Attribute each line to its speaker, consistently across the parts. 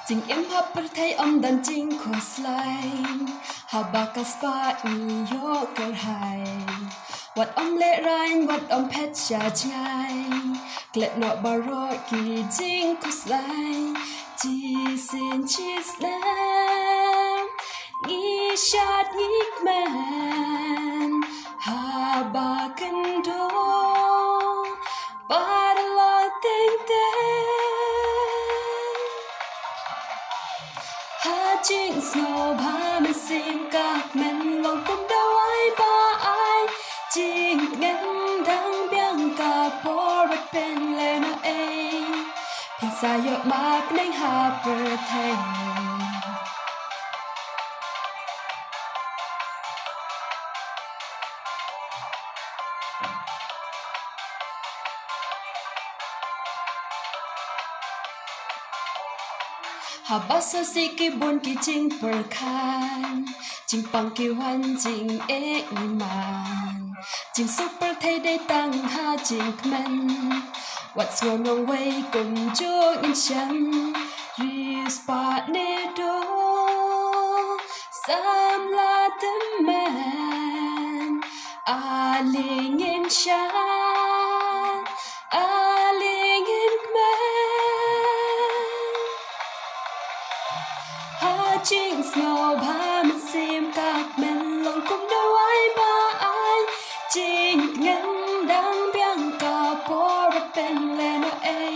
Speaker 1: Jing em hấp bật thấy âm đàn chinh khổ slime Hà bà cả spa ni yo cơ hai Wat om lệ rain wat om pet cha chai Klet nọ bà rô kỳ chinh khổ slime Chi xin chi slam Nghi shad nghi man Hà bà cần đô Bà đà lo tên tên Hà chinh snow bà mình xin các mình lòng cũng đâu ai ba ai Chinh ngân đang biang cả bó rạch bên lê nó ấy Thì xa dọc mà bên hà bờ thầy Hà bá sơ si kỳ buồn kỳ chinh bờ khan Chinh bằng kỳ hoan chinh ế nghi màn Chinh super thay đây tăng hà chinh kmen What's wrong wrong way cùng chúa in chân Real spot nê đô Sam la tâm man A linh in chan A linh in Hà chinh snow bà mình xem các mình lòng cũng đâu ai ba ai Chinh ngân đang biang cả bó rạch bên lê nó ấy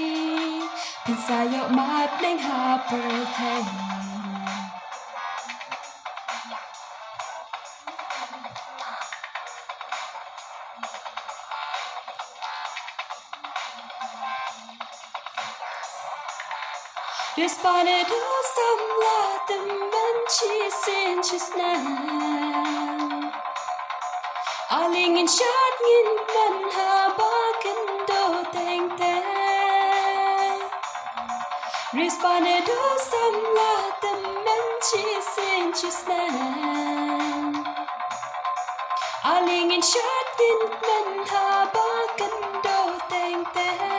Speaker 1: Bình xa dọc mà bên hà bờ thầy Responded to some la the man she sin she's now A linh in shot nghìn man ha ba cần đô teng te Responded to some la the man she sin she's now A linh in shot nghìn man ha ba cần đô teng te